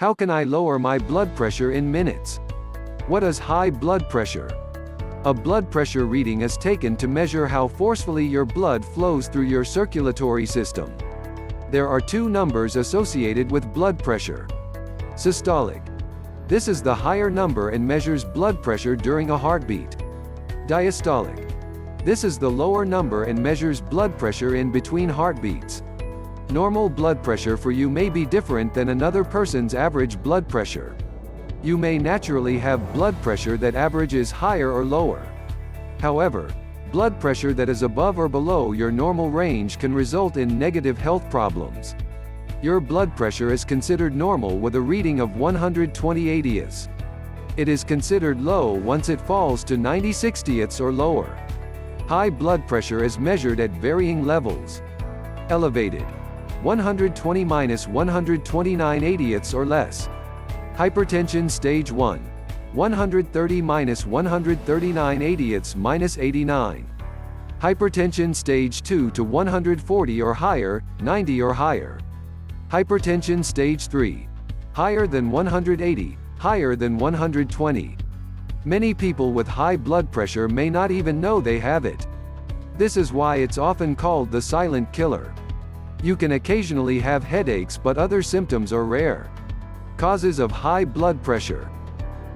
How can I lower my blood pressure in minutes? What is high blood pressure? A blood pressure reading is taken to measure how forcefully your blood flows through your circulatory system. There are two numbers associated with blood pressure. Systolic. This is the higher number and measures blood pressure during a heartbeat. Diastolic. This is the lower number and measures blood pressure in between heartbeats. Normal blood pressure for you may be different than another person's average blood pressure. You may naturally have blood pressure that averages higher or lower. However, blood pressure that is above or below your normal range can result in negative health problems. Your blood pressure is considered normal with a reading of 120/80ths. It is considered low once it falls to 90/60ths or lower. High blood pressure is measured at varying levels. Elevated. 120–129/80ths or less. Hypertension stage 1. 130–139/80ths -89. Hypertension stage 2 to 140 or higher, 90 or higher. Hypertension stage 3. Higher than 180, higher than 120. Many people with high blood pressure may not even know they have it. This is why it's often called the silent killer. You can occasionally have headaches, but other symptoms are rare. Causes of high blood pressure.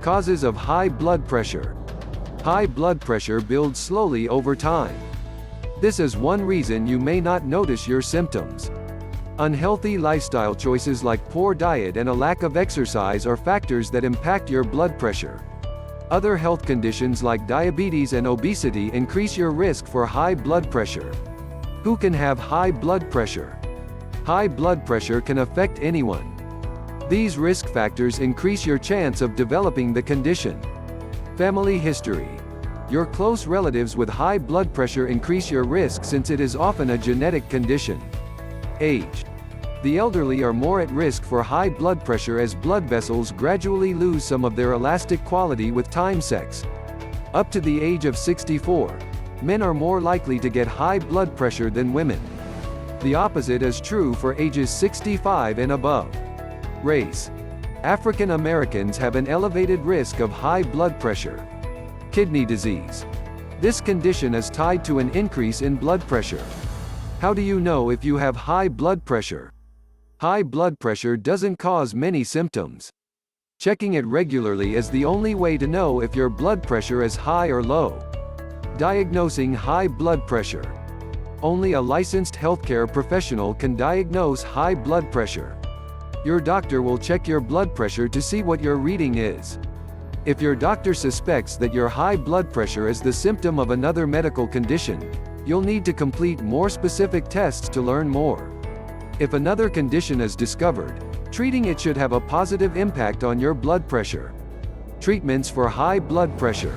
Causes of high blood pressure. High blood pressure builds slowly over time. This is one reason you may not notice your symptoms. Unhealthy lifestyle choices like poor diet and a lack of exercise are factors that impact your blood pressure. Other health conditions like diabetes and obesity increase your risk for high blood pressure. Who can have high blood pressure? High blood pressure can affect anyone. These risk factors increase your chance of developing the condition. Family history. Your close relatives with high blood pressure increase your risk since it is often a genetic condition. Age. The elderly are more at risk for high blood pressure as blood vessels gradually lose some of their elastic quality with time. Sex. Up to the age of 64, men are more likely to get high blood pressure than women. The opposite is true for ages 65 and above. Race. African Americans have an elevated risk of high blood pressure. Kidney disease. This condition is tied to an increase in blood pressure. How do you know if you have high blood pressure? High blood pressure doesn't cause many symptoms. Checking it regularly is the only way to know if your blood pressure is high or low. Diagnosing high blood pressure. Only a licensed healthcare professional can diagnose high blood pressure. Your doctor will check your blood pressure to see what your reading is. If your doctor suspects that your high blood pressure is the symptom of another medical condition, you'll need to complete more specific tests to learn more. If another condition is discovered, treating it should have a positive impact on your blood pressure. Treatments for high blood pressure.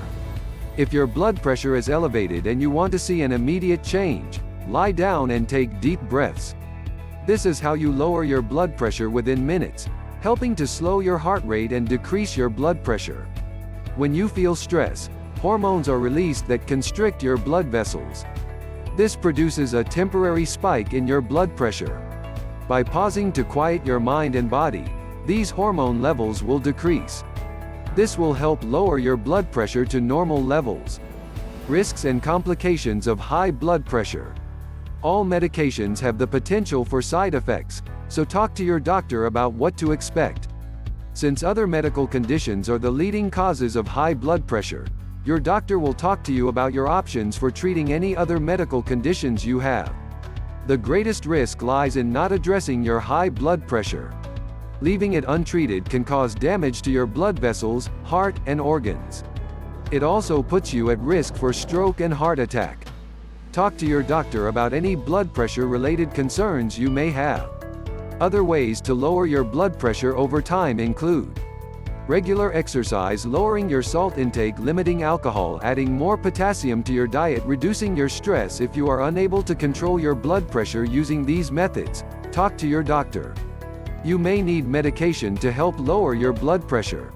If your blood pressure is elevated and you want to see an immediate change, lie down and take deep breaths. This is how you lower your blood pressure within minutes, helping to slow your heart rate and decrease your blood pressure. When you feel stress, hormones are released that constrict your blood vessels. This produces a temporary spike in your blood pressure. By pausing to quiet your mind and body, these hormone levels will decrease. This will help lower your blood pressure to normal levels. Risks and complications of high blood pressure. All medications have the potential for side effects, so talk to your doctor about what to expect. Since other medical conditions are the leading causes of high blood pressure, your doctor will talk to you about your options for treating any other medical conditions you have. The greatest risk lies in not addressing your high blood pressure. Leaving it untreated can cause damage to your blood vessels, heart, and organs. It also puts you at risk for stroke and heart attack. Talk to your doctor about any blood pressure-related concerns you may have. Other ways to lower your blood pressure over time include regular exercise, lowering your salt intake, limiting alcohol, adding more potassium to your diet, reducing your stress. If you are unable to control your blood pressure using these methods, talk to your doctor. You may need medication to help lower your blood pressure.